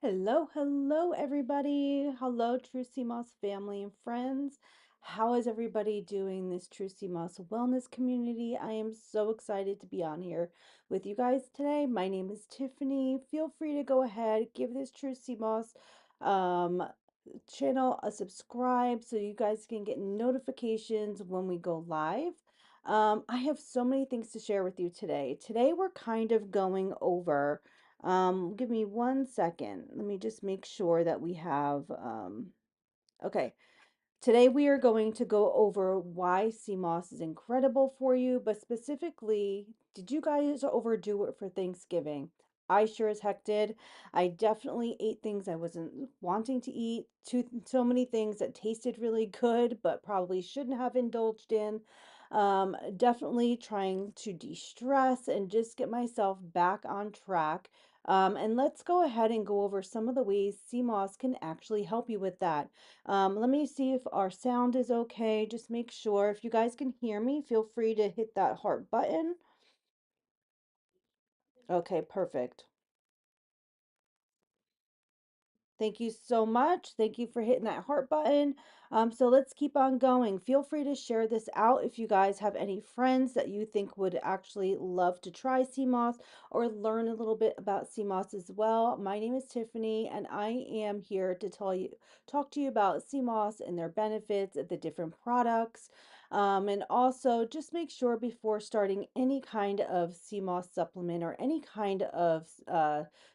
Hello, everybody. Hello, True CMOS family and friends. How is everybody doing this True CMOS wellness community? I am so excited to be on here with you guys today. My name is Tiffany. Feel free to go ahead, give this True CMOS um, channel a subscribe so you guys can get notifications when we go live. I have so many things to share with you today. Today, we're kind of going over give me 1 second. Let me just make sure that we have, okay. Today we are going to go over why CMOS is incredible for you, but specifically, did you guys overdo it for Thanksgiving? I sure as heck did. I definitely ate things I wasn't wanting to eat, so many things that tasted really good, but probably shouldn't have indulged in. Definitely trying to de-stress and just get myself back on track. And let's go ahead and go over some of the ways CMOS can actually help you with that. Let me see if our sound is okay. Just make sure. If you guys can hear me, feel free to hit that heart button. Okay, perfect. Thank you so much. Thank you for hitting that heart button. So let's keep on going. Feel free to share this out if you guys have any friends that you think would actually love to try CMOS or learn a little bit about CMOS as well. My name is Tiffany, and I am here to talk to you about CMOS and their benefits, the different products. And also just make sure before starting any kind of CMOS supplement or any kind of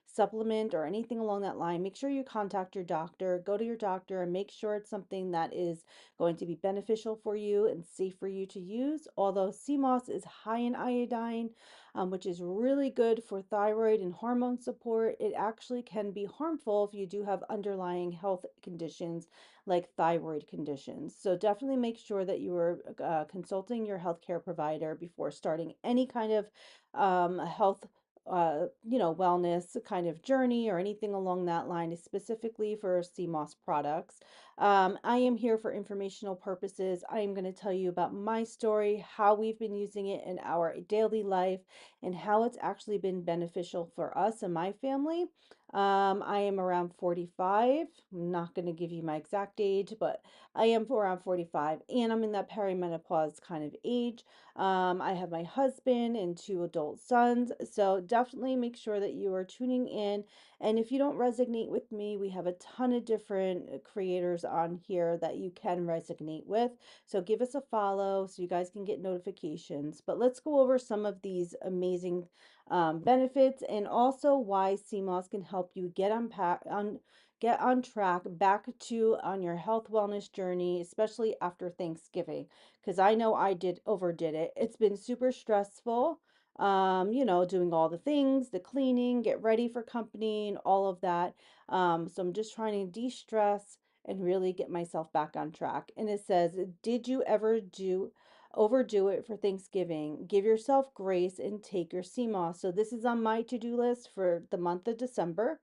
supplement or anything along that line, make sure you contact your doctor. Go to your doctor and make sure it's something that is going to be beneficial for you and safe for you to use. Although CMOS is high in iodine, which is really good for thyroid and hormone support, it actually can be harmful if you do have underlying health conditions like thyroid conditions. So definitely make sure that you are consulting your healthcare provider before starting any kind of health wellness kind of journey or anything along that line, specifically for CMOS products. I am here for informational purposes. I am going to tell you about my story, how we've been using it in our daily life, and how it's actually been beneficial for us and my family. I am around 45. I'm not going to give you my exact age, but I am around 45, and I'm in that perimenopause kind of age. I have my husband and two adult sons. So definitely make sure that you are tuning in. And if you don't resonate with me, we have a ton of different creators on here that you can resonate with. So give us a follow so you guys can get notifications. But let's go over some of these amazing benefits and also why CMOS can help you get on track back to on your health wellness journey, especially after Thanksgiving, because I know I did overdid it. It's been super stressful. Doing all the things, the cleaning, get ready for company and all of that. So I'm just trying to de-stress and really get myself back on track. And it says, did you ever do overdo it for Thanksgiving? Give yourself grace and take your CMOS. So this is on my to-do list for the month of December.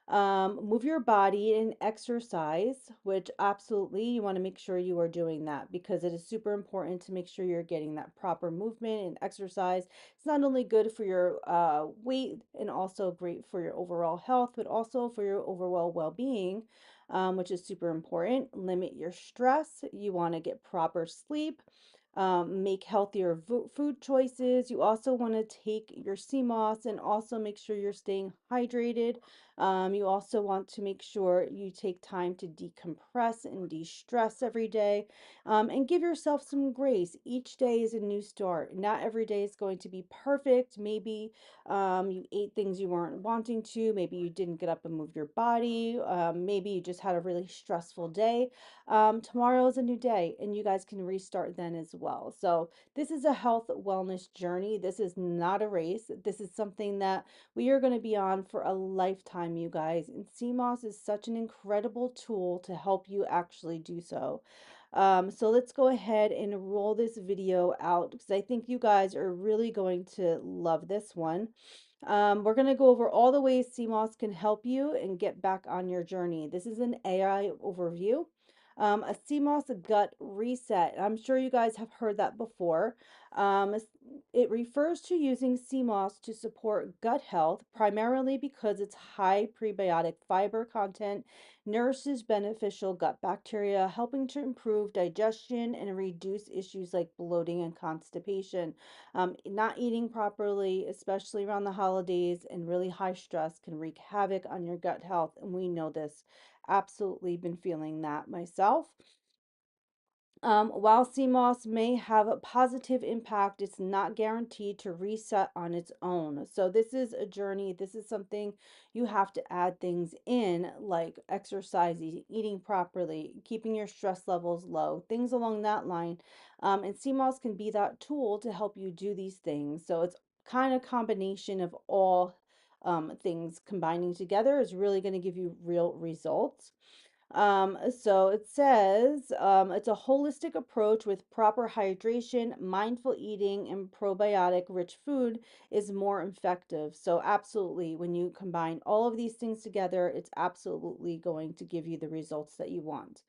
Move your body and exercise, which absolutely you want to make sure you are doing that because it is super important to make sure you're getting that proper movement and exercise. It's not only good for your weight and also great for your overall health, but also for your overall well-being, which is super important. Limit your stress. You want to get proper sleep. Make healthier food choices. You also want to take your CMOS and also make sure you're staying hydrated. You also want to make sure you take time to decompress and de-stress every day, and give yourself some grace. Each day is a new start. Not every day is going to be perfect. Maybe you ate things you weren't wanting to. Maybe you didn't get up and move your body. Maybe you just had a really stressful day. Tomorrow is a new day, and you guys can restart then as well. So this is a health wellness journey. This is not a race. This is something that we are going to be on for a lifetime, you guys. And CMOS is such an incredible tool to help you actually do so. So let's go ahead and roll this video out because I think you guys are really going to love this one. We're going to go over all the ways CMOS can help you and get back on your journey. This is an AI overview. A CMOS gut reset. I'm sure you guys have heard that before. it refers to using sea moss to support gut health, primarily because its high prebiotic fiber content nourishes beneficial gut bacteria, helping to improve digestion and reduce issues like bloating and constipation. Not eating properly, especially around the holidays and really high stress, can wreak havoc on your gut health, and we know this. Absolutely been feeling that myself. While CMOS may have a positive impact, it's not guaranteed to reset on its own. So, this is a journey. This is something you have to add things in, like exercising, eating properly, keeping your stress levels low, things along that line. And CMOS can be that tool to help you do these things. So, it's kind of combination of all things combining together is really going to give you real results. So it says it's a holistic approach with proper hydration, mindful eating, and probiotic rich food is more effective. So, absolutely, when you combine all of these things together, it's absolutely going to give you the results that you want.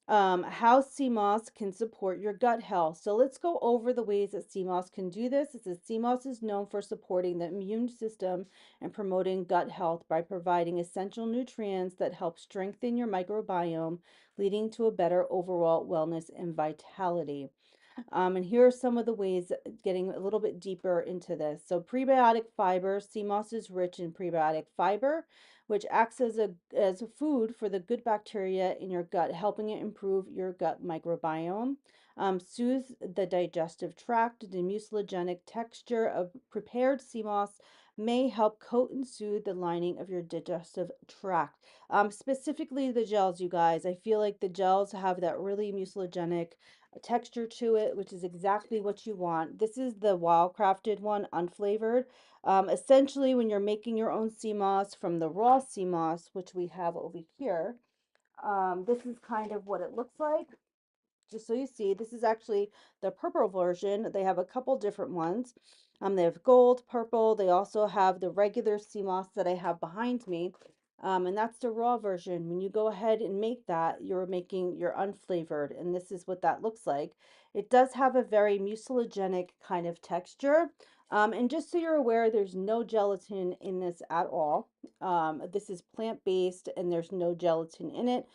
How CMOS can support your gut health. So let's go over the ways that CMOS can do this. It says CMOS is known for supporting the immune system and promoting gut health by providing essential nutrients that help strengthen your microbiome, leading to a better overall wellness and vitality. And here are some of the ways getting a little bit deeper into this. So, prebiotic fiber, sea moss is rich in prebiotic fiber, which acts as a food for the good bacteria in your gut, helping it improve your gut microbiome. Soothes the digestive tract. The mucilagenic texture of prepared sea moss may help coat and soothe the lining of your digestive tract. Specifically, the gels, you guys. I feel like the gels have that really mucilagenic texture to it, which is exactly what you want. This is the wild crafted one, unflavored. Essentially, when you're making your own sea moss from the raw sea moss, which we have over here, this is kind of what it looks like. Just so you see, this is actually the purple version. They have a couple different ones. They have gold, purple. They also have the regular sea moss that I have behind me. And that's the raw version. When you go ahead and make that, you're making your unflavored, and this is what that looks like. It does have a very mucilagenic kind of texture. And just so you're aware, there's no gelatin in this at all. This is plant-based and there's no gelatin in it.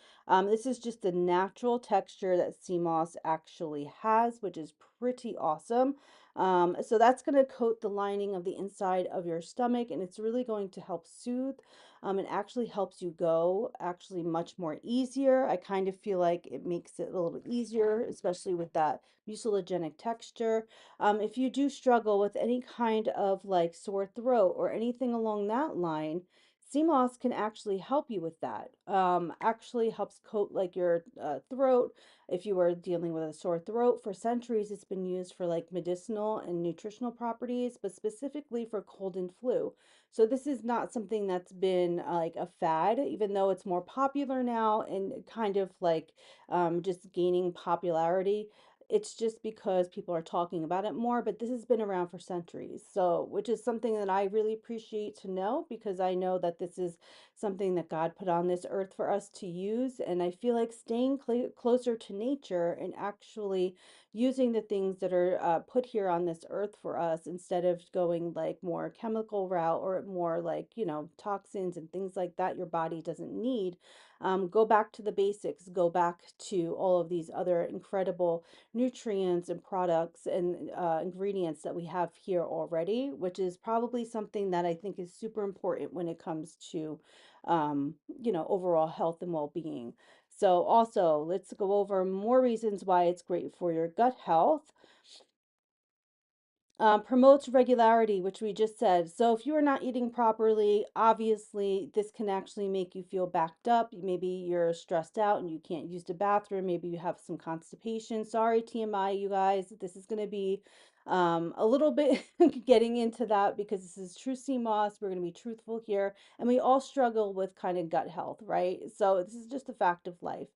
This is just the natural texture that sea moss actually has, which is pretty awesome. So that's going to coat the lining of the inside of your stomach, and it's really going to help soothe. It actually helps you go actually much more easier. I kind of feel like it makes it a little bit easier, especially with that mucilagenic texture. If you do struggle with any kind of like sore throat or anything along that line, CMOS can actually help you with that. Actually helps coat like your throat. If you are dealing with a sore throat, for centuries it's been used for like medicinal and nutritional properties, but specifically for cold and flu. So this is not something that's been like a fad, even though it's more popular now and kind of like just gaining popularity. It's just because people are talking about it more, but this has been around for centuries. So, which is something that I really appreciate to know because I know that this is something that God put on this earth for us to use. And I feel like staying closer to nature and actually using the things that are put here on this earth for us instead of going like more chemical route or more like, toxins and things like that your body doesn't need. Go back to the basics, go back to all of these other incredible nutrients and products and ingredients that we have here already, which is probably something that I think is super important when it comes to, overall health and well-being. So also, let's go over more reasons why it's great for your gut health. Promotes regularity, which we just said. So if you are not eating properly, obviously this can actually make you feel backed up. Maybe you're stressed out and you can't use the bathroom. Maybe you have some constipation. Sorry, TMI, you guys. This is going to be a little bit getting into that because this is true CMOS. We're going to be truthful here. And we all struggle with kind of gut health, right? So this is just a fact of life.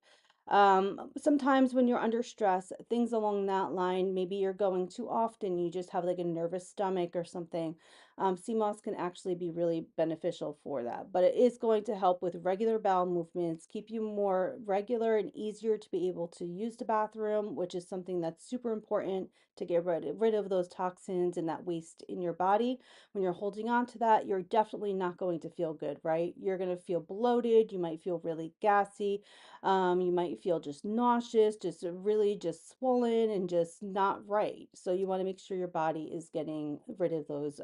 Sometimes when you're under stress, things along that line, maybe you're going too often, you just have like a nervous stomach or something. CMOS can actually be really beneficial for that, but it is going to help with regular bowel movements, keep you more regular and easier to be able to use the bathroom, which is something that's super important to get rid of those toxins and that waste in your body. When you're holding on to that, you're definitely not going to feel good, right? You're going to feel bloated. You might feel really gassy. You might feel just nauseous, just really just swollen and just not right. So you want to make sure your body is getting rid of those,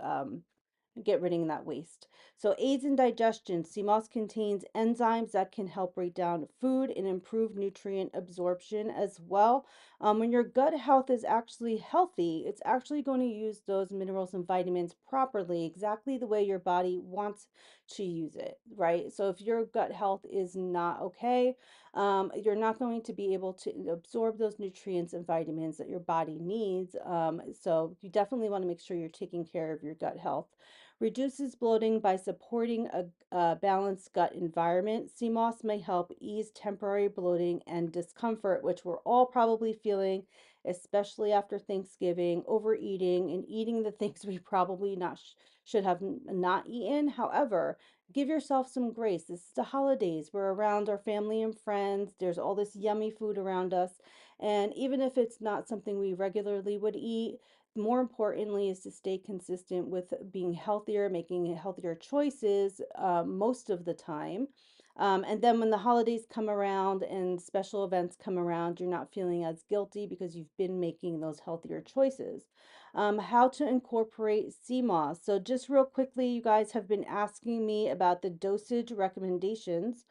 get rid of that waste. So aids in digestion. Sea moss contains enzymes that can help break down food and improve nutrient absorption as well. When your gut health is actually healthy, it's actually going to use those minerals and vitamins properly, exactly the way your body wants to use it, right? So if your gut health is not okay, you're not going to be able to absorb those nutrients and vitamins that your body needs. So you definitely want to make sure you're taking care of your gut health. Reduces bloating by supporting a balanced gut environment. Sea moss may help ease temporary bloating and discomfort, which we're all probably feeling, especially after Thanksgiving, overeating and eating the things we probably not should have not eaten. However, give yourself some grace. This is the holidays. We're around our family and friends. There's all this yummy food around us. And even if it's not something we regularly would eat, more importantly is to stay consistent with being healthier, making healthier choices most of the time. And then when the holidays come around and special events come around, you're not feeling as guilty because you've been making those healthier choices. How to incorporate sea moss. So just real quickly, you guys have been asking me about the dosage recommendations.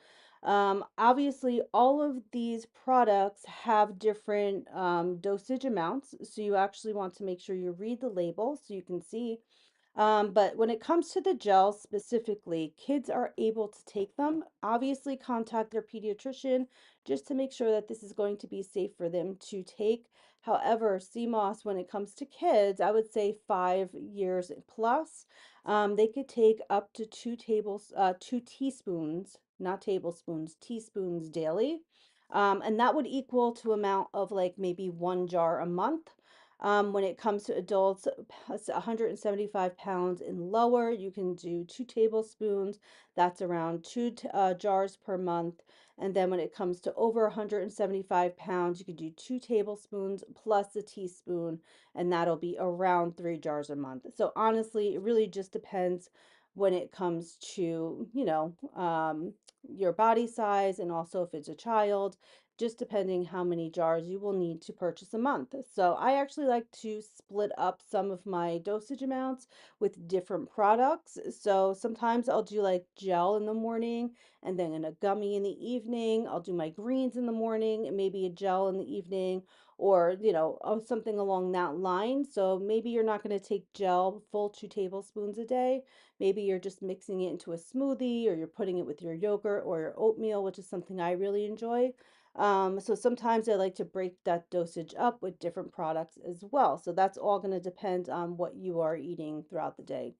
Obviously, all of these products have different dosage amounts, so you actually want to make sure you read the label so you can see. But when it comes to the gels specifically, kids are able to take them. Obviously, contact their pediatrician just to make sure that this is going to be safe for them to take. However, CMOS, when it comes to kids, I would say 5 years plus, they could take up to 2 teaspoons, not tablespoons, teaspoons daily. And that would equal to amount of like maybe 1 jar a month. When it comes to adults, 175 pounds and lower, you can do 2 tablespoons. That's around two jars per month. And then when it comes to over 175 pounds, you could do 2 tablespoons plus a teaspoon, and that'll be around 3 jars a month. So honestly, it really just depends when it comes to, your body size and also if it's a child, just depending how many jars you will need to purchase a month. So I actually like to split up some of my dosage amounts with different products. So sometimes I'll do like gel in the morning and then in a gummy in the evening. I'll do my greens in the morning and maybe a gel in the evening or, something along that line. So maybe you're not going to take gel full 2 tablespoons a day. Maybe you're just mixing it into a smoothie or you're putting it with your yogurt or your oatmeal, which is something I really enjoy. So sometimes I like to break that dosage up with different products as well. So that's all going to depend on what you are eating throughout the day.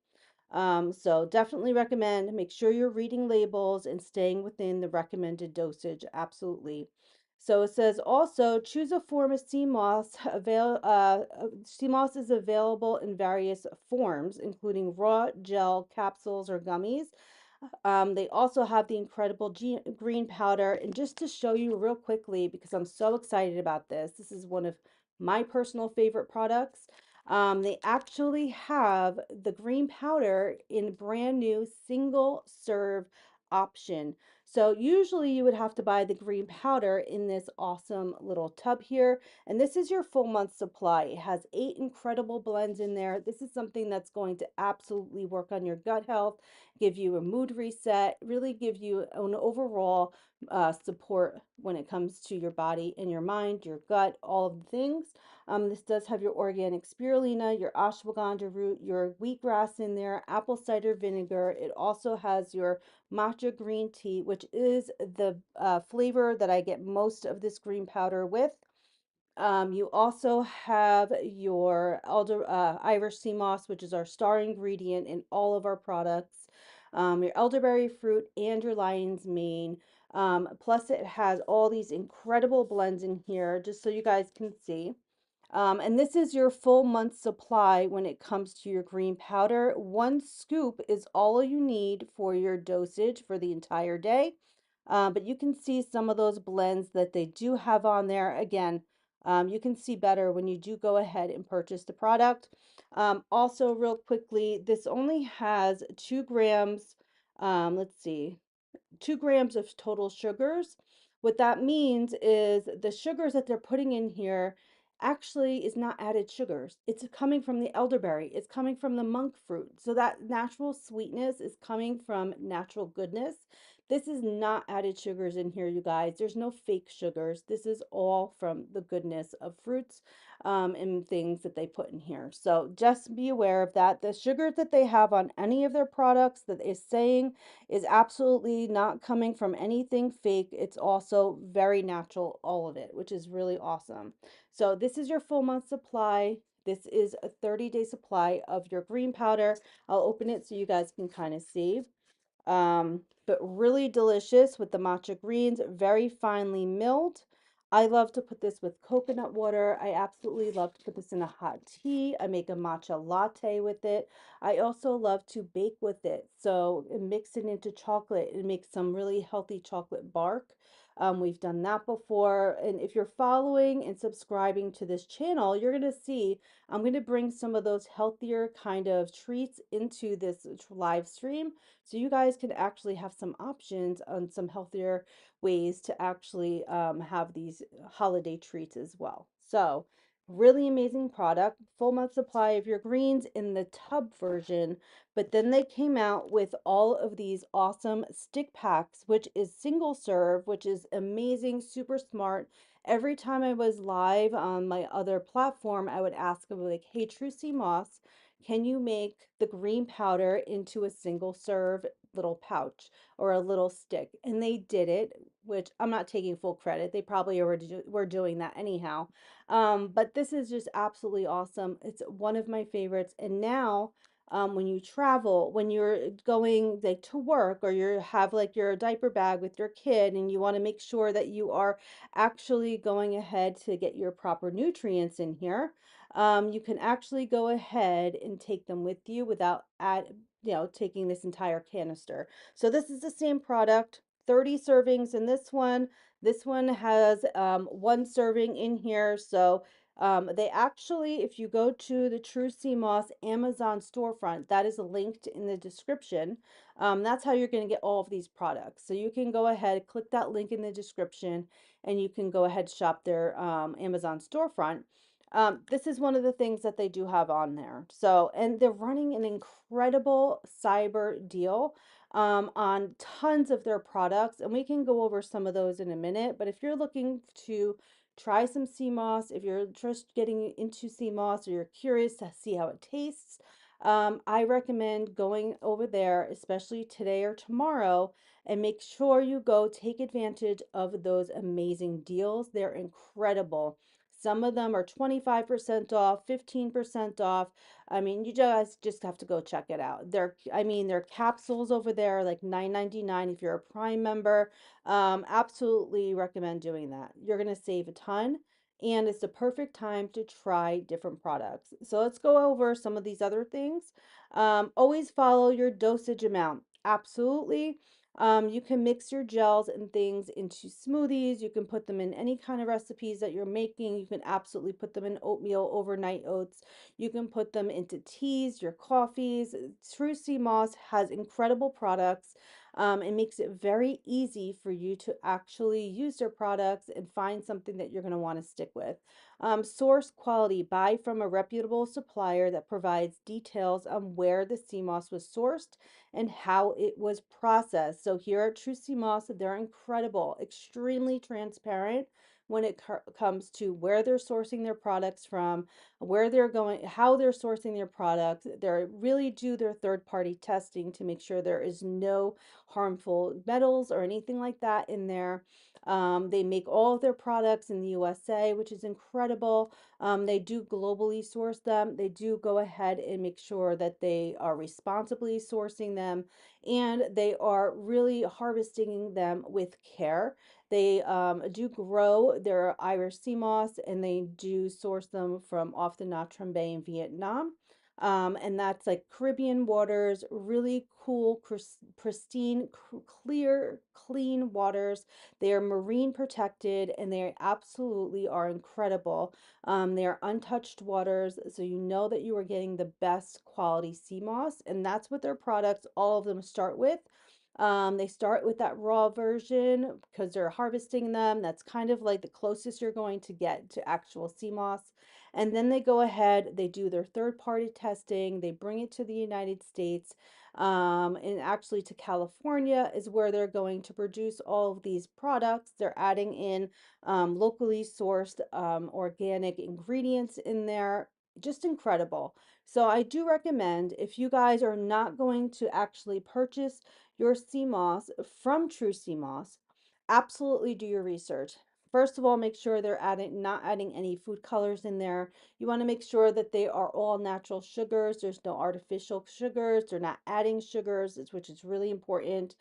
So definitely recommend make sure you're reading labels and staying within the recommended dosage. Absolutely. So it says also choose a form of sea moss. Sea moss is available in various forms, including raw, gel, capsules, or gummies. They also have the incredible green powder. And just to show you real quickly, because I'm so excited about this, this is one of my personal favorite products. They actually have the green powder in brand new single serve option. So usually you would have to buy the green powder in this awesome little tub here. And this is your full month supply. It has 8 incredible blends in there. This is something that's going to absolutely work on your gut health, give you a mood reset, really give you an overall support when it comes to your body and your mind, your gut, all of the things. This does have your organic spirulina, your ashwagandha root, your wheatgrass in there, apple cider vinegar. It also has your matcha green tea, which is the flavor that I get most of this green powder with. You also have your Irish sea moss, which is our star ingredient in all of our products. Your elderberry fruit and your lion's mane. Plus, it has all these incredible blends in here, just so you guys can see. And this is your full month supply when it comes to your green powder. 1 scoop is all you need for your dosage for the entire day. But you can see some of those blends that they do have on there. Again, You can see better when you do go ahead and purchase the product. Also, real quickly, this only has 2 grams. Let's see, 2 grams of total sugars. What that means is the sugars that they're putting in here actually is not added sugars. It's coming from the elderberry, it's coming from the monk fruit. So that natural sweetness is coming from natural goodness. This is not added sugars in here, you guys. There's no fake sugars. This is all from the goodness of fruits and things that they put in here. So just be aware of that. The sugars that they have on any of their products that is saying is absolutely not coming from anything fake. It's also very natural, all of it, which is really awesome. So this is your full month supply. This is a 30-day supply of your green powder. I'll open it so you guys can kind of see. But really delicious with the matcha greens, very finely milled. I love to put this with coconut water. I absolutely love to put this in a hot tea. I make a matcha latte with it. I also love to bake with it. So mix it into chocolate and make some really healthy chocolate bark. We've done that before. And if you're following and subscribing to this channel, you're going to see I'm going to bring some of those healthier kind of treats into this live stream so you guys can actually have some options on some healthier ways to actually have these holiday treats as well. So really amazing product, full month supply of your greens in the tub version. But then they came out with all of these awesome stick packs, which is single serve, which is amazing, super smart. Every time I was live on my other platform, I would ask them like, hey, True Sea Moss, can you make the green powder into a single serve little pouch or a little stick? And they did it, which I'm not taking full credit. They probably already were doing that anyhow. But this is just absolutely awesome. It's one of my favorites. And now, when you travel, when you're going like to work or you have like your diaper bag with your kid and you want to make sure that you are actually going ahead to get your proper nutrients in here, you can actually go ahead and take them with you without taking this entire canister. So this is the same product, 30 servings in this one. This one has 1 serving in here. So they actually, if you go to the True Sea Moss Amazon storefront, that is linked in the description. That's how you're going to get all of these products. So you can go ahead, click that link in the description, and you can go ahead shop their Amazon storefront. This is one of the things that they do have on there. So, and they're running an incredible cyber deal on tons of their products, and we can go over some of those in a minute. But if you're looking to try some sea moss, if you're just getting into sea moss or you're curious to see how it tastes, I recommend going over there, especially today or tomorrow, and make sure you go take advantage of those amazing deals. They're incredible. Some of them are 25% off, 15% off. I mean, you guys just have to go check it out. Their capsules over there are like $9.99 if you're a Prime member. Absolutely recommend doing that. You're going to save a ton, and it's the perfect time to try different products. So let's go over some of these other things. Always follow your dosage amount. Absolutely. You can mix your gels and things into smoothies. You can put them in any kind of recipes that you're making. You can absolutely put them in oatmeal, overnight oats. You can put them into teas, your coffees. True Sea Moss has incredible products. It makes it very easy for you to actually use their products and find something that you're going to want to stick with. Source quality, buy from a reputable supplier that provides details on where the sea moss was sourced and how it was processed. So here at True Sea Moss, they're incredible, extremely transparent when it comes to where they're sourcing their products from, where they're going, how they're sourcing their products. They really do their third-party testing to make sure there is no harmful metals or anything like that in there. They make all of their products in the USA, which is incredible. They do globally source them. They do go ahead and make sure that they are responsibly sourcing them, and they are really harvesting them with care. They do grow their Irish sea moss, and they do source them from off the Nha Trang Bay in Vietnam. And that's like Caribbean waters, really cool, pristine, clear, clean waters. They are marine protected and they absolutely are incredible. They are untouched waters, so you know that you are getting the best quality sea moss, and that's what their products, all of them start with. They start with that raw version because they're harvesting them. That's kind of like the closest you're going to get to actual sea moss. And then they go ahead, they do their third party testing, they bring it to the United States, and actually to California is where they're going to produce all of these products. They're adding in locally sourced organic ingredients in there. Just incredible. So I do recommend, if you guys are not going to actually purchase your sea moss from True Sea Moss, absolutely do your research. First of all, make sure they're not adding any food colors in there. You want to make sure that they are all natural sugars. There's no artificial sugars. They're not adding sugars, which is really important.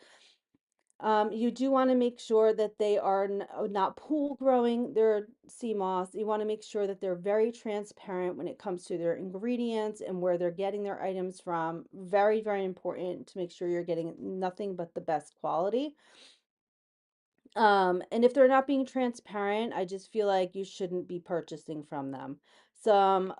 You do want to make sure that they are not pool growing their sea moss. You want to make sure that they're very transparent when it comes to their ingredients and where they're getting their items from. Very, very important to make sure you're getting nothing but the best quality. And if they're not being transparent, I just feel like you shouldn't be purchasing from them. Some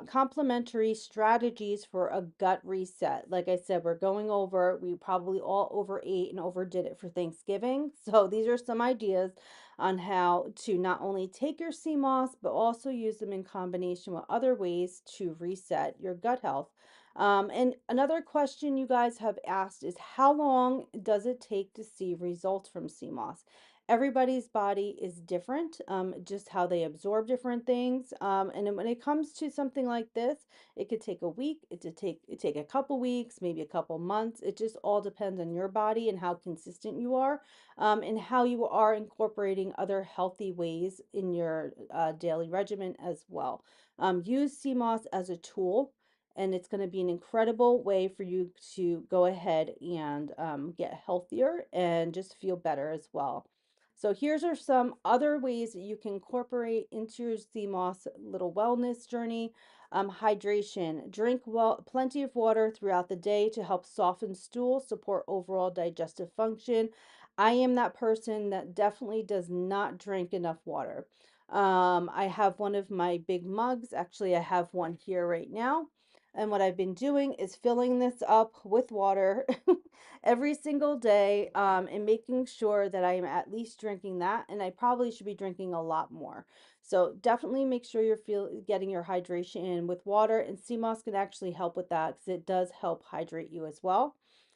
complementary strategies for a gut reset. Like I said, we're going over, we probably all overate and overdid it for Thanksgiving. So these are some ideas on how to not only take your sea moss, but also use them in combination with other ways to reset your gut health. And another question you guys have asked is, how long does it take to see results from sea moss? Everybody's body is different, just how they absorb different things. And then when it comes to something like this, it could take a week, it take a couple weeks, maybe a couple months. It just all depends on your body and how consistent you are, and how you are incorporating other healthy ways in your daily regimen as well. Use CMOS as a tool, and it's going to be an incredible way for you to go ahead and get healthier and just feel better as well. So here's are some other ways that you can incorporate into your CMOS little wellness journey. Hydration. Drink plenty of water throughout the day to help soften stool, support overall digestive function. I am that person that definitely does not drink enough water. I have one of my big mugs. Actually, I have one here right now. And what I've been doing is filling this up with water every single day, and making sure that I am at least drinking that. And I probably should be drinking a lot more. So definitely make sure you're getting your hydration in with water. And sea moss can actually help with that because it does help hydrate you as well.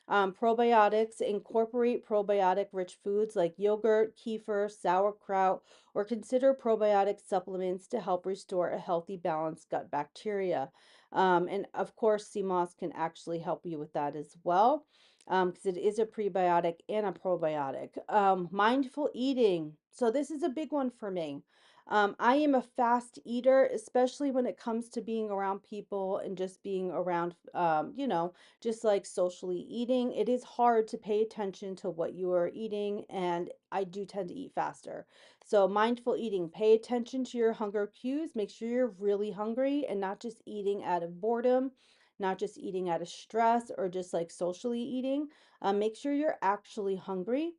Probiotics, incorporate probiotic rich foods like yogurt, kefir, sauerkraut, or consider probiotic supplements to help restore a healthy, balanced gut bacteria. And of course, sea moss can actually help you with that as well, because it is a prebiotic and a probiotic. Mindful eating. So this is a big one for me. I am a fast eater, especially when it comes to being around people and just being around, just like socially eating. It is hard to pay attention to what you are eating, and I do tend to eat faster. So, mindful eating, pay attention to your hunger cues. Make sure you're really hungry and not just eating out of boredom, not just eating out of stress or just like socially eating. Make sure you're actually hungry.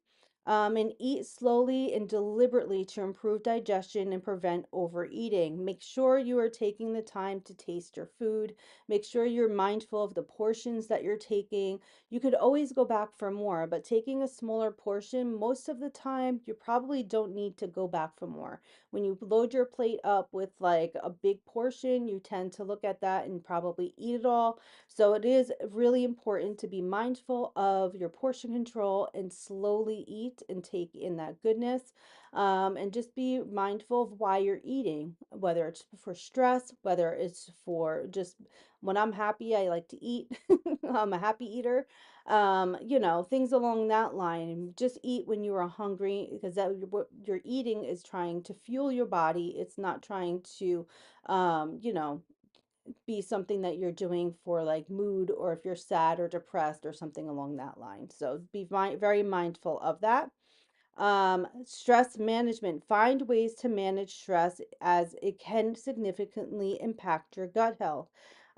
And eat slowly and deliberately to improve digestion and prevent overeating. Make sure you are taking the time to taste your food. Make sure you're mindful of the portions that you're taking. You could always go back for more, but taking a smaller portion, most of the time, you probably don't need to go back for more. When you load your plate up with like a big portion, you tend to look at that and probably eat it all. So it is really important to be mindful of your portion control and slowly eat and take in that goodness. And just be mindful of why you're eating, whether it's for stress, whether it's for just when I'm happy, I like to eat. I'm a happy eater. Things along that line. Just eat when you are hungry, because that what you're eating is trying to fuel your body. It's not trying to, um, you know, be something that you're doing for like mood, or if you're sad or depressed or something along that line. So be very mindful of that. Stress management. Find ways to manage stress as it can significantly impact your gut health.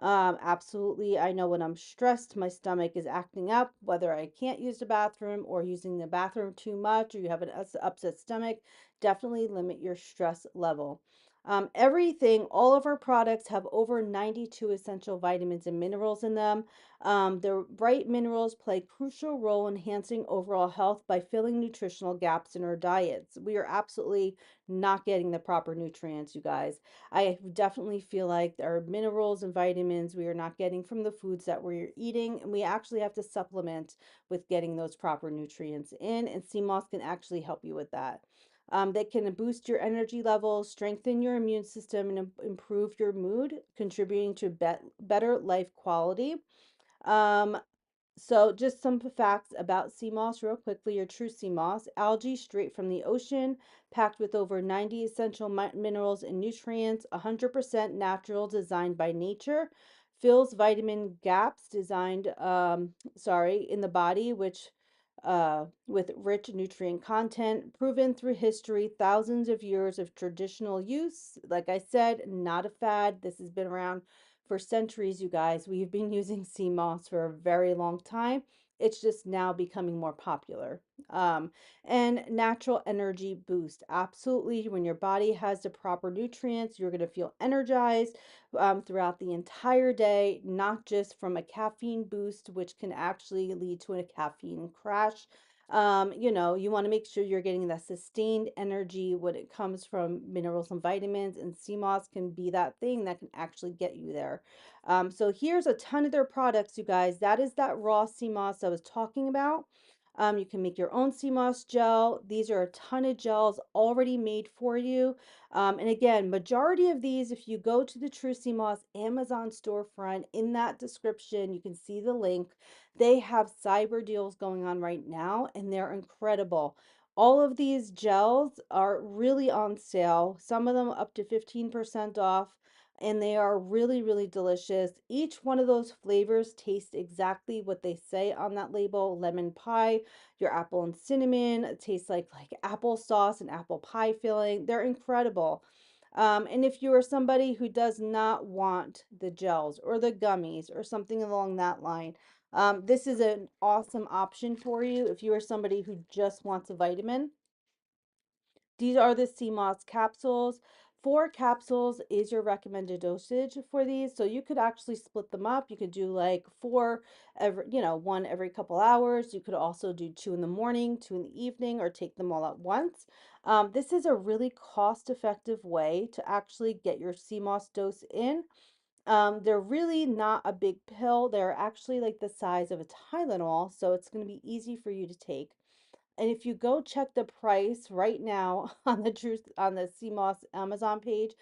Absolutely. I know when I'm stressed, my stomach is acting up, whether I can't use the bathroom or using the bathroom too much, or you have an upset stomach, definitely limit your stress level. All of our products have over 92 essential vitamins and minerals in them. The right minerals play a crucial role in enhancing overall health by filling nutritional gaps in our diets. We are absolutely not getting the proper nutrients, you guys. I definitely feel like our minerals and vitamins we are not getting from the foods that we're eating, and we actually have to supplement with getting those proper nutrients in, and CMOS can actually help you with that. They can boost your energy levels, strengthen your immune system, and improve your mood, contributing to better life quality. Um, so, just some facts about sea moss, real quickly. Your true sea moss, algae straight from the ocean, packed with over 90 essential minerals and nutrients, 100% natural, designed by nature, fills vitamin gaps in the body, which with rich nutrient content, proven through history, thousands of years of traditional use. Like I said, not a fad. This has been around for centuries, you guys. We've been using sea moss for a very long time. It's just now becoming more popular. Um, and natural energy boost. Absolutely. When your body has the proper nutrients, you're going to feel energized throughout the entire day, not just from a caffeine boost, which can actually lead to a caffeine crash. You want to make sure you're getting that sustained energy when it comes from minerals and vitamins, and CMOS can be that thing that can actually get you there. So here's a ton of their products, you guys. That is that raw CMOS I was talking about. You can make your own CMOS gel. These are a ton of gels already made for you. And again, majority of these, if you go to the True CMOS Amazon storefront, in that description, you can see the link. They have cyber deals going on right now, and they're incredible. All of these gels are really on sale, some of them up to 15% off, and they are really, really delicious. Each one of those flavors tastes exactly what they say on that label. Lemon pie, your apple and cinnamon, it tastes like applesauce and apple pie filling. They're incredible. And if you are somebody who does not want the gels or the gummies or something along that line, this is an awesome option for you if you are somebody who just wants a vitamin. These are the CMOS capsules. 4 capsules is your recommended dosage for these. So you could actually split them up. You could do like one every couple hours. You could also do 2 in the morning, 2 in the evening, or take them all at once. This is a really cost-effective way to actually get your CMOS dose in. They're really not a big pill. They're actually like the size of a Tylenol, so it's going to be easy for you to take. And if you go check the price right now on the CMOS Amazon page,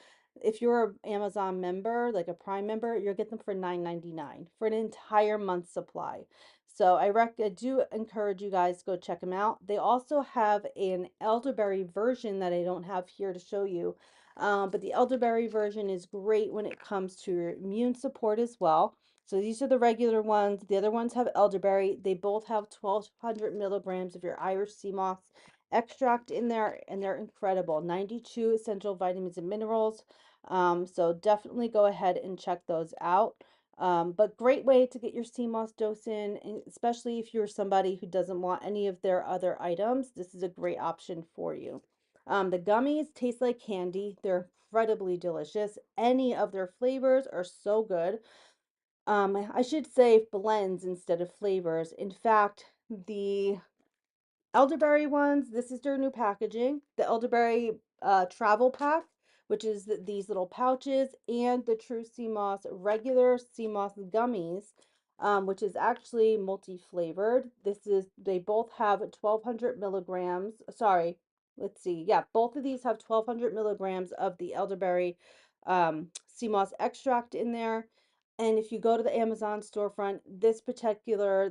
if you're an Amazon member, like a Prime member, you'll get them for $9.99 for an entire month's supply. So I do encourage you guys to go check them out. They also have an elderberry version that I don't have here to show you. But the elderberry version is great when it comes to your immune support as well. So these are the regular ones. The other ones have elderberry. They both have 1,200 milligrams of your Irish sea moss extract in there, and they're incredible. 92 essential vitamins and minerals. So definitely go ahead and check those out. But great way to get your sea moss dose in, and especially if you're somebody who doesn't want any of their other items. This is a great option for you. The gummies taste like candy. They're incredibly delicious. Any of their flavors are so good. I should say blends instead of flavors. In fact, the elderberry ones, this is their new packaging. The elderberry travel pack, which is these little pouches, and the True Sea Moss regular sea moss gummies, which is actually multi-flavored. They both have 1,200 milligrams. Sorry, let's see. Yeah, both of these have 1,200 milligrams of the elderberry sea moss extract in there. And if you go to the Amazon storefront,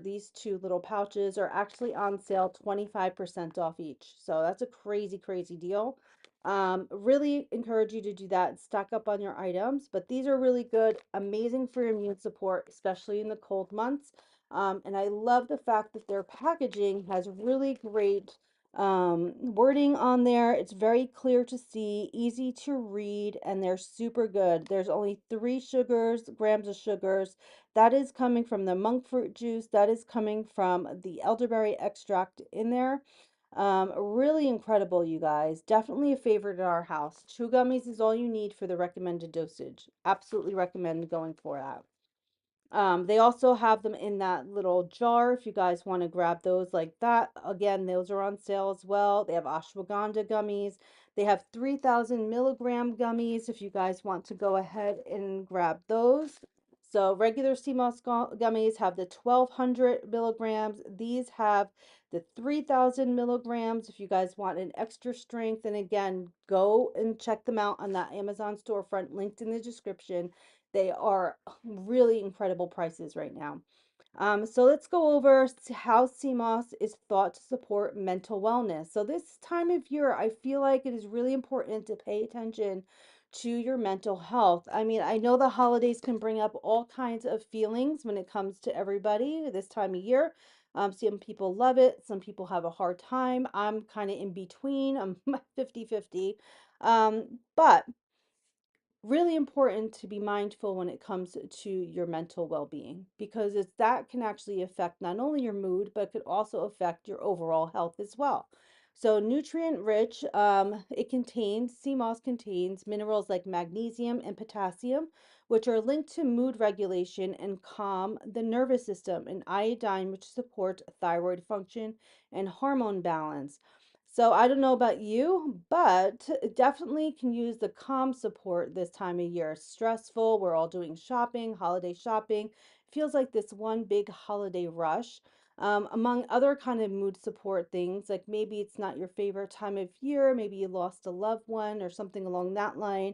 these 2 little pouches are actually on sale 25% off each. So that's a crazy, crazy deal. Really encourage you to do that, stock up on your items. But these are really good, amazing for your immune support, especially in the cold months. And I love the fact that their packaging has really great wording on there. It's very clear to see, easy to read, and they're super good. There's only 3 grams of sugars. That is coming from the monk fruit juice. That is coming from the elderberry extract in there. Really incredible, you guys. Definitely a favorite in our house. 2 gummies is all you need for the recommended dosage. Absolutely recommend going for that. They also have them in that little jar if you guys want to grab those like that. Again, those are on sale as well. They have ashwagandha gummies. They have 3,000 milligram gummies if you guys want to go ahead and grab those. So regular sea moss gummies have the 1,200 milligrams. These have the 3,000 milligrams if you guys want an extra strength. And again, go and check them out on that Amazon storefront linked in the description. They are really incredible prices right now. So let's go over how CMOS is thought to support mental wellness. So this time of year, I feel like it is really important to pay attention to your mental health. I mean, I know the holidays can bring up all kinds of feelings when it comes to everybody this time of year. Some people love it, some people have a hard time. I'm kind of in between. I'm 50-50. But really important to be mindful when it comes to your mental well-being, because that can actually affect not only your mood but could also affect your overall health as well. So nutrient rich, it contains sea moss contains minerals like magnesium and potassium, which are linked to mood regulation and calm the nervous system, and iodine, which supports thyroid function and hormone balance. So I don't know about you, but definitely can use the calm support this time of year. Stressful, we're all doing shopping, holiday shopping. Feels like this one big holiday rush. Among other kind of mood support things, like maybe it's not your favorite time of year, maybe you lost a loved one or something along that line.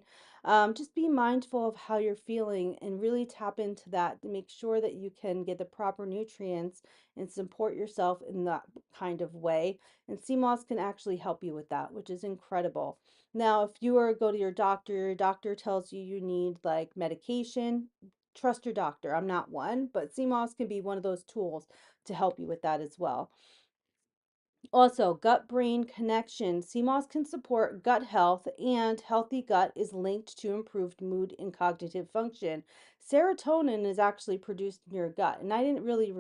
Just be mindful of how you're feeling and really tap into that to make sure that you can get the proper nutrients and support yourself in that kind of way. And CMOS can actually help you with that, which is incredible. Now, if you are go to your doctor tells you you need like medication, trust your doctor. I'm not one, but CMOS can be one of those tools to help you with that as well. Also, gut brain connection. CMOS can support gut health, and healthy gut is linked to improved mood and cognitive function. Serotonin is actually produced in your gut, and I didn't really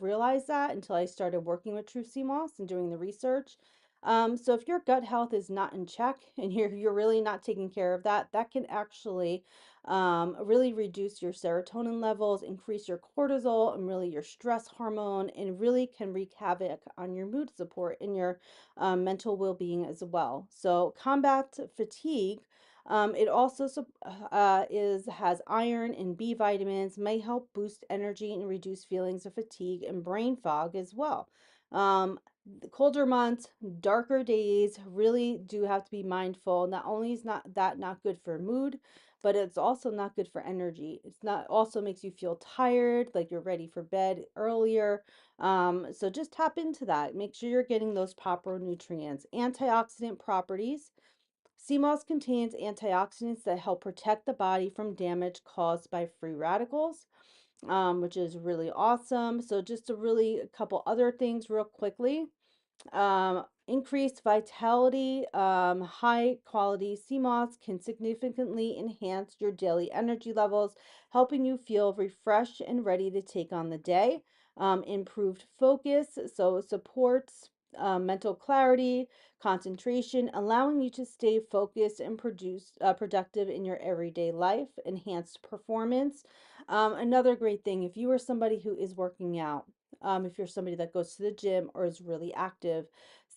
realize that until I started working with True CMOS and doing the research. So if your gut health is not in check and you're really not taking care of that, that can actually really reduce your serotonin levels, increase your cortisol, and really your stress hormone, and really can wreak havoc on your mood support and your mental well-being as well. So combat fatigue. It also is has iron and B vitamins, may help boost energy and reduce feelings of fatigue and brain fog as well. The colder months, darker days really do have to be mindful. Not only is not good for mood, but it's also not good for energy. It's not also makes you feel tired, like you're ready for bed earlier. So just tap into that. Make sure you're getting those proper nutrients. Antioxidant properties. Sea moss contains antioxidants that help protect the body from damage caused by free radicals, which is really awesome. So just a couple other things real quickly. Increased vitality, high quality sea moss can significantly enhance your daily energy levels, helping you feel refreshed and ready to take on the day. Improved focus, so it supports mental clarity, concentration, allowing you to stay focused and produce productive in your everyday life. Enhanced performance. Another great thing, if you are somebody who is working out, if you're somebody that goes to the gym or is really active,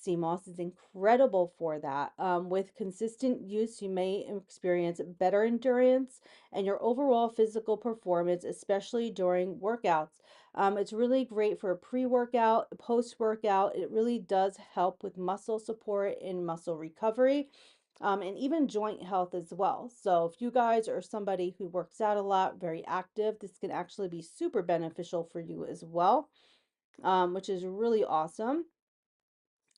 CMOS is incredible for that. With consistent use, you may experience better endurance and your overall physical performance, especially during workouts. It's really great for pre-workout, post-workout. It really does help with muscle support and muscle recovery. And even joint health as well. So, if you guys are somebody who works out a lot, very active, this can actually be super beneficial for you as well, which is really awesome.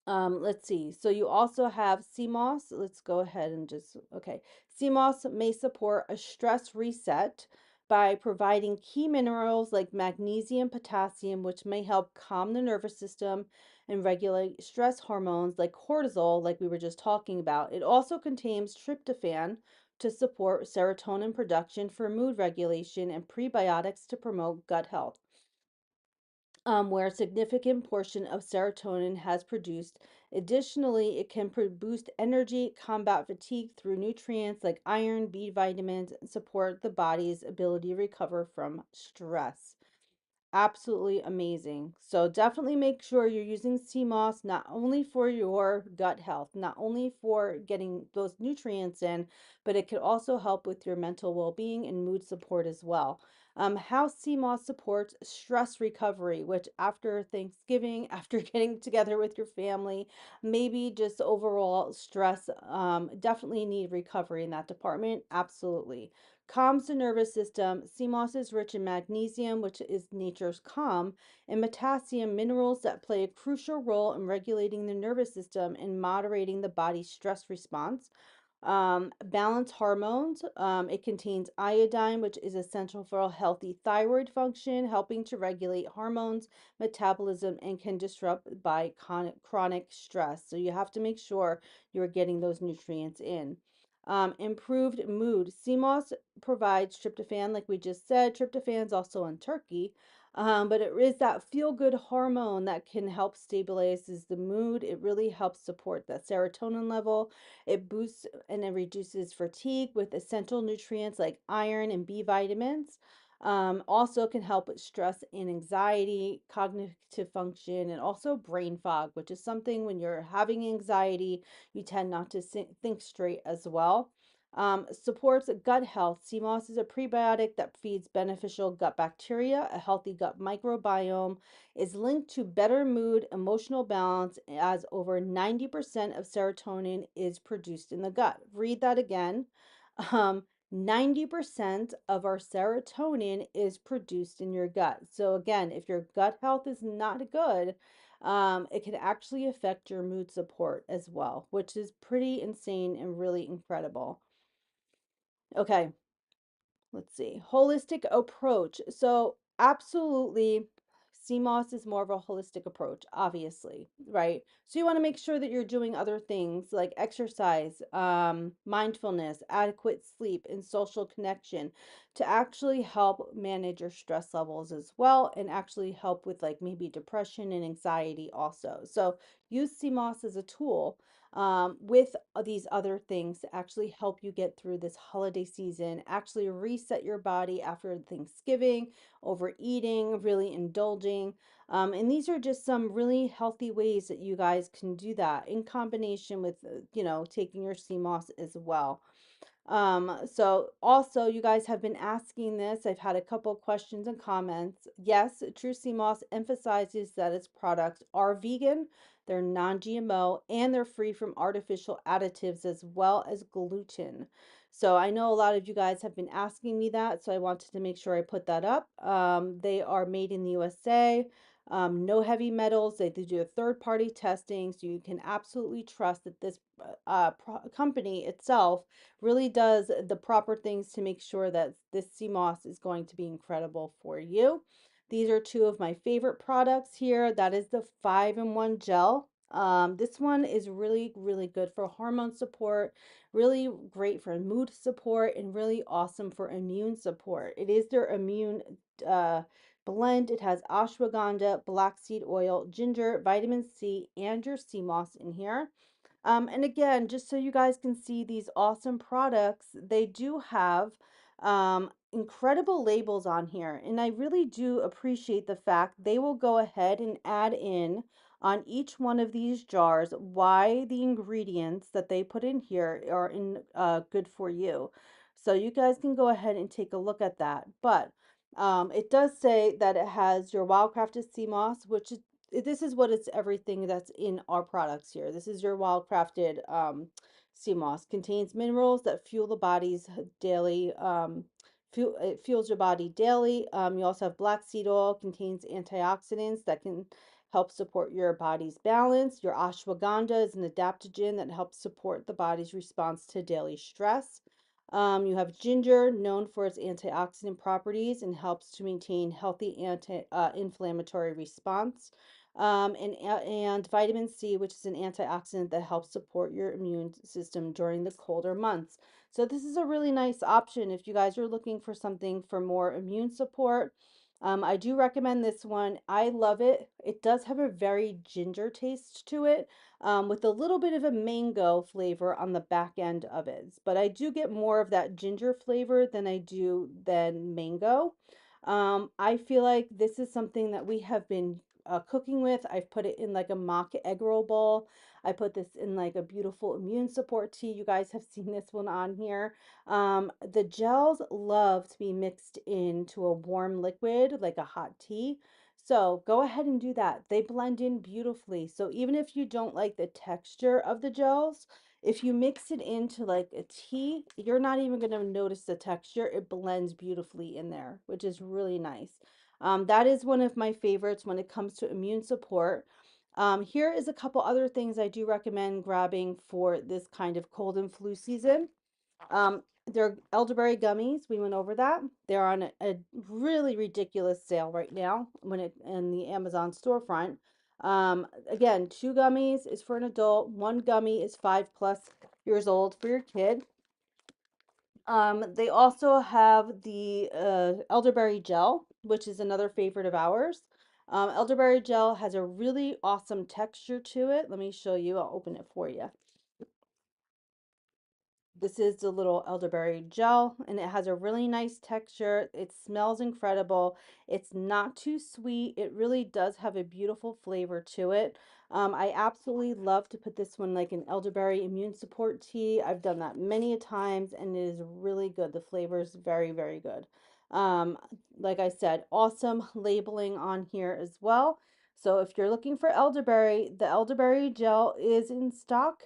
Let's see. So you also have CMOS. Let's go ahead and okay. CMOS may support a stress reset by providing key minerals like magnesium, potassium, which may help calm the nervous system and regulate stress hormones like cortisol, like we were just talking about. It also contains tryptophan to support serotonin production for mood regulation and prebiotics to promote gut health, where a significant portion of serotonin has produced. Additionally, it can boost energy, combat fatigue through nutrients like iron, B vitamins, and support the body's ability to recover from stress. Absolutely amazing. So definitely make sure you're using sea moss not only for your gut health, not only for getting those nutrients in, but it could also help with your mental well-being and mood support as well. How sea moss supports stress recovery, which after Thanksgiving, after getting together with your family, maybe just overall stress, definitely need recovery in that department. Absolutely. Calms the nervous system. Sea moss is rich in magnesium, which is nature's calm, and potassium, minerals that play a crucial role in regulating the nervous system and moderating the body's stress response. Balance hormones. It contains iodine, which is essential for a healthy thyroid function, helping to regulate hormones, metabolism, and can disrupt by chronic stress. So you have to make sure you're getting those nutrients in. Improved mood. Sea moss provides tryptophan, like we just said. Tryptophan is also in turkey, but it is that feel good hormone that can help stabilizes the mood. It really helps support that serotonin level. It boosts and it reduces fatigue with essential nutrients like iron and B vitamins. Also can help with stress and anxiety, cognitive function, and also brain fog, which is something when you're having anxiety, you tend not to think straight as well. Supports gut health. Sea moss is a prebiotic that feeds beneficial gut bacteria. A healthy gut microbiome is linked to better mood, emotional balance, as over 90% of serotonin is produced in the gut. Read that again. Um, 90% of our serotonin is produced in your gut. So, again, if your gut health is not good, it can actually affect your mood support as well, which is pretty insane and really incredible. Okay, let's see. Holistic approach. So, absolutely, CMOS is more of a holistic approach, obviously, right? So, you want to make sure that you're doing other things like exercise, mindfulness, adequate sleep, and social connection to actually help manage your stress levels as well and actually help with like maybe depression and anxiety also. So, use CMOS as a tool with these other things to actually help you get through this holiday season, actually reset your body after Thanksgiving, overeating, really indulging. And these are just some really healthy ways that you guys can do that in combination with, taking your CMOS as well. So also you guys have been asking this. I've had a couple questions and comments. Yes, True Sea Moss emphasizes that its products are vegan, they're non-GMO, and they're free from artificial additives as well as gluten. So I know a lot of you guys have been asking me that, so I wanted to make sure I put that up. They are made in the USA. No heavy metals. They do a third-party testing, so you can absolutely trust that this company itself really does the proper things to make sure that this sea moss is going to be incredible for you. These are two of my favorite products here. That is the 5-in-1 gel. This one is really, really good for hormone support, really great for mood support, and really awesome for immune support. It is their immune uh, blend. It has ashwagandha, black seed oil, ginger, vitamin C, and your sea moss in here. And again, just so you guys can see these awesome products, they do have incredible labels on here. And I really do appreciate the fact they will go ahead and add in on each one of these jars why the ingredients that they put in here are good for you. So you guys can go ahead and take a look at that. But it does say that it has your wildcrafted sea moss, which is this is what it's everything that's in our products here. This is your wildcrafted sea moss. Contains minerals that fuel the body's daily it fuels your body daily. You also have black seed oil, contains antioxidants that can help support your body's balance. Your ashwagandha is an adaptogen that helps support the body's response to daily stress. You have ginger, known for its antioxidant properties and helps to maintain healthy anti-inflammatory response. and vitamin C, which is an antioxidant that helps support your immune system during the colder months. So this is a really nice option if you guys are looking for something for more immune support. I do recommend this one. I love it. It does have a very ginger taste to it, with a little bit of a mango flavor on the back end of it. But I do get more of that ginger flavor than mango. I feel like this is something that we have been cooking with. I've put it in like a mock egg roll bowl. I put this in like a beautiful immune support tea. You guys have seen this one on here. The gels love to be mixed into a warm liquid, like a hot tea. So go ahead and do that. They blend in beautifully. So even if you don't like the texture of the gels, if you mix it into like a tea, you're not even going to notice the texture. It blends beautifully in there, which is really nice. That is one of my favorites when it comes to immune support. Here is a couple other things I do recommend grabbing for this kind of cold and flu season. They're elderberry gummies. We went over that. They're on a really ridiculous sale right now when it in the Amazon storefront. Again, 2 gummies is for an adult. 1 gummy is 5+ years old for your kid. They also have the elderberry gel, which is another favorite of ours. Elderberry gel has a really awesome texture to it. Let me show you. I'll open it for you. This is the little elderberry gel, and it has a really nice texture. It smells incredible. It's not too sweet. It really does have a beautiful flavor to it. I absolutely love to put this one like an elderberry immune support tea. I've done that many a times, and it is really good. The flavor is very, very good. Um, like I said, awesome labeling on here as well. So if you're looking for elderberry, the elderberry gel is in stock.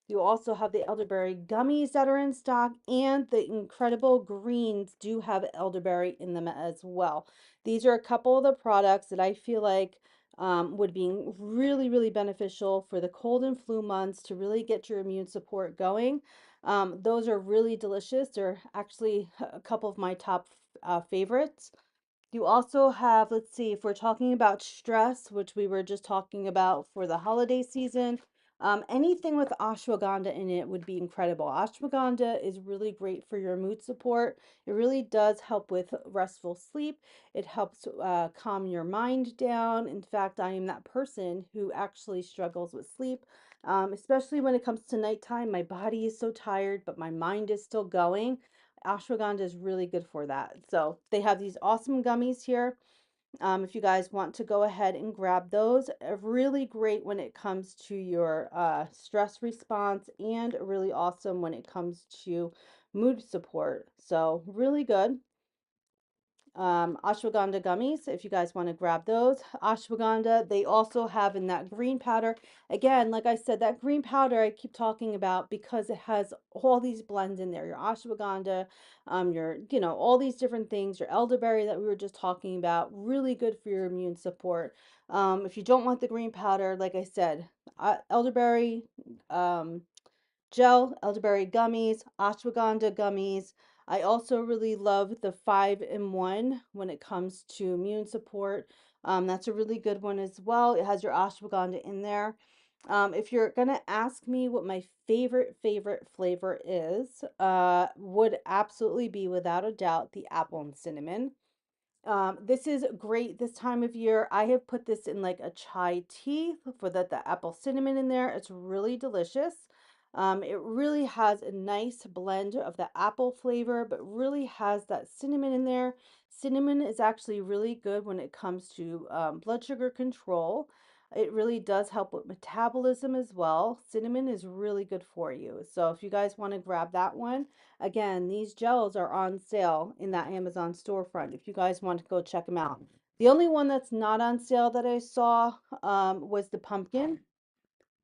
You also have the elderberry gummies that are in stock, and the incredible greens do have elderberry in them as well. These are a couple of the products that I feel like would be really, really beneficial for the cold and flu months to really get your immune support going. Those are really delicious. They're actually a couple of my top favorites. You also have, let's see, if we're talking about stress, which we were just talking about for the holiday season, anything with ashwagandha in it would be incredible. Ashwagandha is really great for your mood support. It really does help with restful sleep. It helps calm your mind down. In fact, I am that person who actually struggles with sleep, especially when it comes to nighttime. My body is so tired, but my mind is still going. Ashwagandha is really good for that. So they have these awesome gummies here. If you guys want to go ahead and grab those, really great when it comes to your stress response, and really awesome when it comes to mood support. So really good. Ashwagandha gummies, if you guys want to grab those. Ashwagandha, they also have in that green powder. Again, like I said, that green powder I keep talking about because it has all these blends in there. Your ashwagandha, all these different things, your elderberry that we were just talking about, really good for your immune support. If you don't want the green powder, like I said, elderberry, um, gel, elderberry gummies, ashwagandha gummies. I also really love the 5-in-1 when it comes to immune support. That's a really good one as well. It has your ashwagandha in there. If you're gonna ask me what my favorite flavor is, would absolutely be without a doubt the apple and cinnamon. This is great this time of year. I have put this in like a chai tea for the apple cinnamon in there. It's really delicious. It really has a nice blend of the apple flavor, but really has that cinnamon in there. Cinnamon is actually really good when it comes to blood sugar control. It really does help with metabolism as well. Cinnamon is really good for you. So if you guys want to grab that one, again, these gels are on sale in that Amazon storefront if you guys want to go check them out. The only one that's not on sale that I saw was the pumpkin.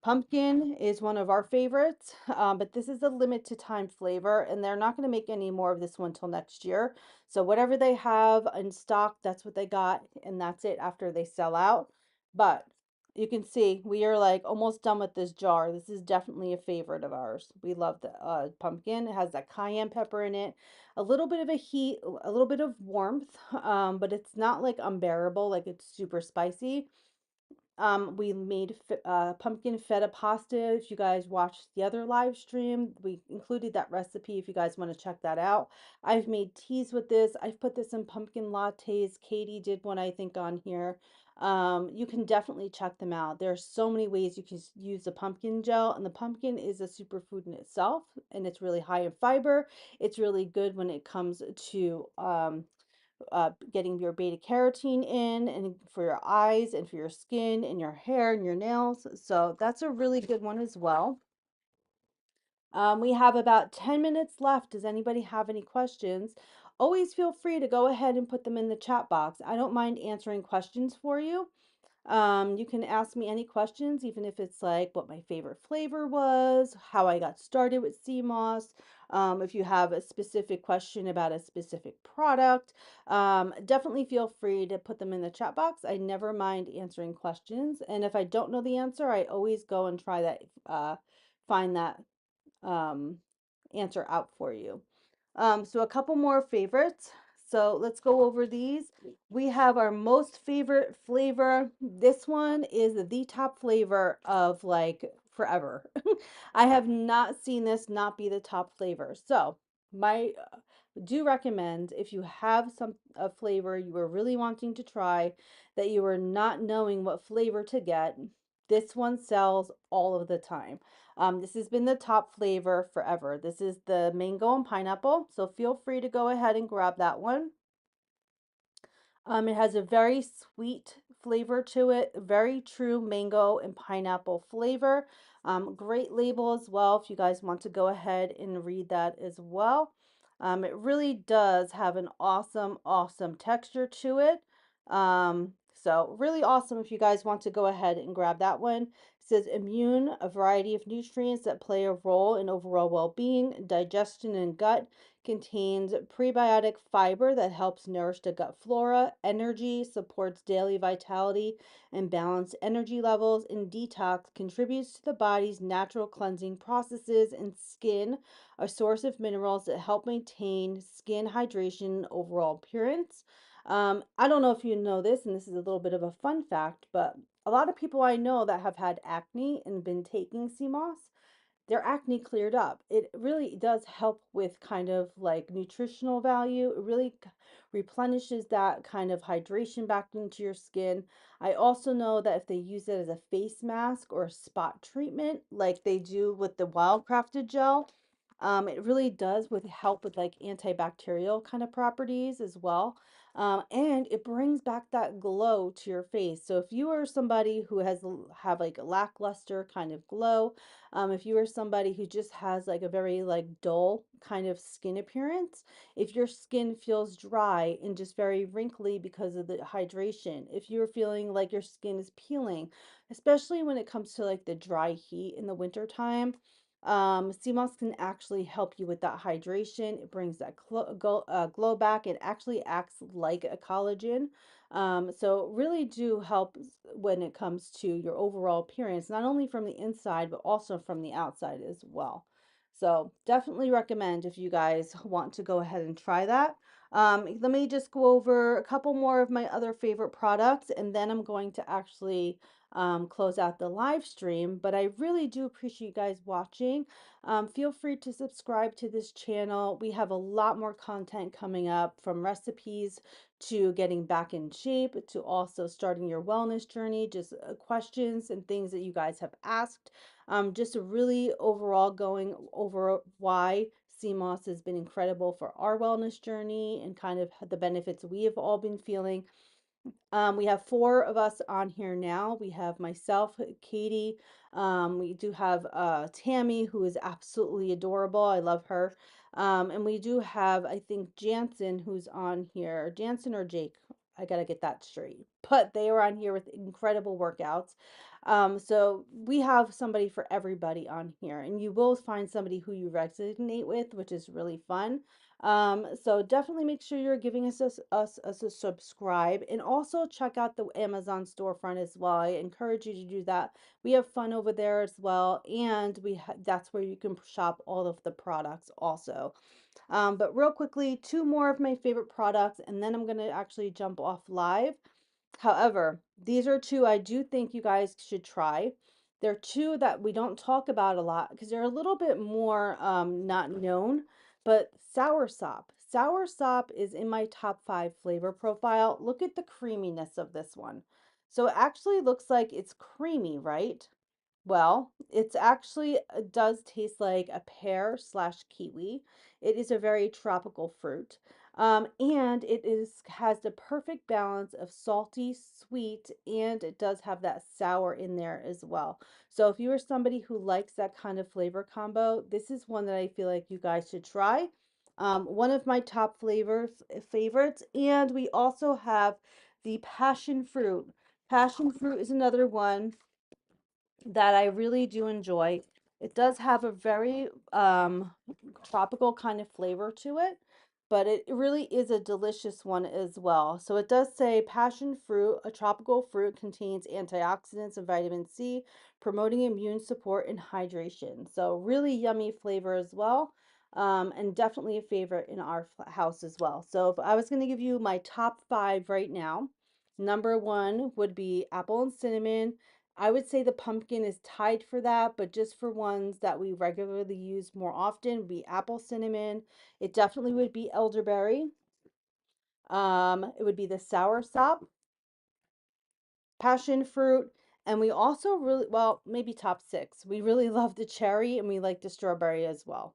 Pumpkin is one of our favorites, but this is a limited time flavor, and they're not going to make any more of this one till next year. So whatever they have in stock, that's what they got, and that's it after they sell out. But you can see we are like almost done with this jar. This is definitely a favorite of ours. We love the pumpkin. It has that cayenne pepper in it, a little bit of a heat, a little bit of warmth, but it's not like unbearable, like it's super spicy. We made pumpkin feta pasta. If you guys watched the other live stream, we included that recipe if you guys want to check that out. I've made teas with this. I've put this in pumpkin lattes. Katie did one, I think, on here. You can definitely check them out. There are so many ways you can use the pumpkin gel, and the pumpkin is a superfood in itself, and it's really high in fiber. It's really good when it comes to getting your beta carotene in, and for your eyes and for your skin and your hair and your nails. So that's a really good one as well. We have about 10 minutes left. Does anybody have any questions? Always feel free to go ahead and put them in the chat box. I don't mind answering questions for you. You can ask me any questions, even if it's like what my favorite flavor was, how I got started with sea moss. If you have a specific question about a specific product, definitely feel free to put them in the chat box. I never mind answering questions. And if I don't know the answer, I always go and try that, find that um, answer out for you. So a couple more favorites. So let's go over these. We have our most favorite flavor. This one is the top flavor of like forever. I have not seen this not be the top flavor. So my do recommend, if you have some a flavor you were really wanting to try that you were not knowing what flavor to get, this one sells all of the time. This has been the top flavor forever. This is the mango and pineapple, so feel free to go ahead and grab that one. It has a very sweet flavor to it, very true mango and pineapple flavor. Great label as well if you guys want to go ahead and read that as well. It really does have an awesome, awesome texture to it. So really awesome if you guys want to go ahead and grab that one. It says immune, a variety of nutrients that play a role in overall well-being, digestion, and gut. Contains prebiotic fiber that helps nourish the gut flora, energy, supports daily vitality and balanced energy levels, and detox contributes to the body's natural cleansing processes, and skin, a source of minerals that help maintain skin hydration and overall appearance. I don't know if you know this, and this is a little bit of a fun fact, but a lot of people I know that have had acne and been taking sea moss, their acne cleared up. It really does help with kind of like nutritional value. It really replenishes that kind of hydration back into your skin. I also know that if they use it as a face mask or a spot treatment, like they do with the Wildcrafted gel, it really does with help with like antibacterial kind of properties as well. And it brings back that glow to your face. So if you are somebody who have like a lackluster kind of glow, if you are somebody who just has like a very like dull kind of skin appearance, if your skin feels dry and just very wrinkly because of the hydration, if you're feeling like your skin is peeling, especially when it comes to like the dry heat in the winter time, sea moss can actually help you with that hydration. It brings that glow back. It actually acts like a collagen. So really do help when it comes to your overall appearance, not only from the inside, but also from the outside as well. So definitely recommend if you guys want to go ahead and try that. Let me just go over a couple more of my other favorite products, and then I'm going to actually close out the live stream. But I really do appreciate you guys watching. Feel free to subscribe to this channel. We have a lot more content coming up, from recipes to getting back in shape to also starting your wellness journey, just questions and things that you guys have asked. Just really overall going over why sea moss has been incredible for our wellness journey and kind of the benefits we have all been feeling. We have four of us on here now. We have myself, Katie. We do have Tammy, who is absolutely adorable. I love her. And we do have, I think, Jansen, who's on here. Jansen or Jake? I gotta get that straight. But they are on here with incredible workouts. So we have somebody for everybody on here, and you will find somebody who you resonate with, which is really fun. So definitely make sure you're giving us a subscribe, and also check out the Amazon storefront as well. I encourage you to do that. We have fun over there as well, and that's where you can shop all of the products also. But real quickly, two more of my favorite products, and then I'm going to actually jump off live. However, These are two I do think you guys should try. They're two that we don't talk about a lot because they're a little bit more not known, but soursop. Soursop is in my top 5 flavor profile. Look at the creaminess of this one. So it actually looks like it's creamy, right? Well, it's actually does taste like a pear slash kiwi. It is a very tropical fruit. And it is has the perfect balance of salty, sweet, and it does have that sour in there as well. So if you are somebody who likes that kind of flavor combo, this is one that I feel like you guys should try. One of my top favorites, and we also have the passion fruit. Passion fruit is another one that I really do enjoy. It does have a very tropical kind of flavor to it, but it really is a delicious one as well. So it does say passion fruit, a tropical fruit, contains antioxidants and vitamin C, promoting immune support and hydration. So really yummy flavor as well. And definitely a favorite in our house as well. So if I was going to give you my top 5 right now, number 1 would be apple and cinnamon. I would say the pumpkin is tied for that, but just for ones that we regularly use more often would be apple cinnamon. It definitely would be elderberry. It would be the sour sop, passion fruit, and we also really, well, maybe top 6. We really love the cherry and we like the strawberry as well.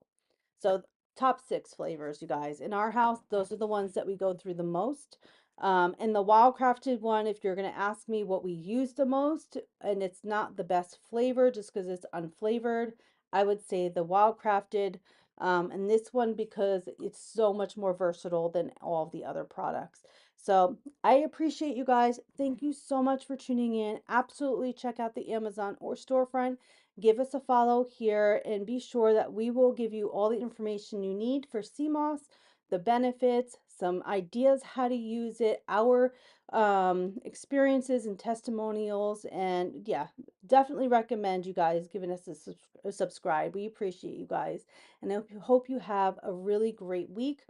So top 6 flavors, you guys. In our house, those are the ones that we go through the most. And the wild crafted one, if you're going to ask me what we use the most, and it's not the best flavor just because it's unflavored, I would say the wild crafted. And this one because it's so much more versatile than all of the other products. So I appreciate you guys. Thank you so much for tuning in. Absolutely check out the Amazon or storefront. Give us a follow here and be sure that we will give you all the information you need for CMOS, the benefits, some ideas how to use it, our experiences and testimonials. And yeah, definitely recommend you guys giving us a subscribe. We appreciate you guys. And I hope you have a really great week.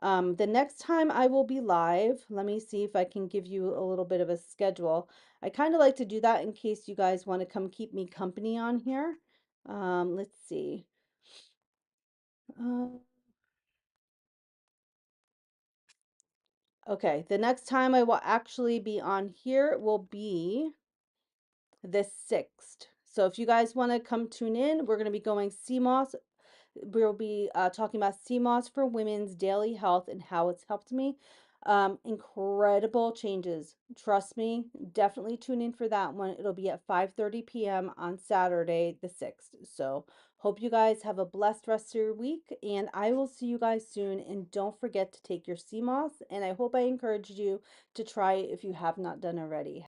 The next time I will be live, let me see if I can give you a little bit of a schedule. I kind of like to do that in case you guys want to come keep me company on here. Let's see. Uh, okay, the next time I will actually be on here will be the 6th. So if you guys want to come tune in, we're going to be going CMOS. We'll be talking about CMOS for women's daily health and how it's helped me. Incredible changes. Trust me, definitely tune in for that one. It'll be at 5:30 p.m. on Saturday, the 6th. So hope you guys have a blessed rest of your week, and I will see you guys soon. And don't forget to take your CMOS, and I hope I encouraged you to try it if you have not done already.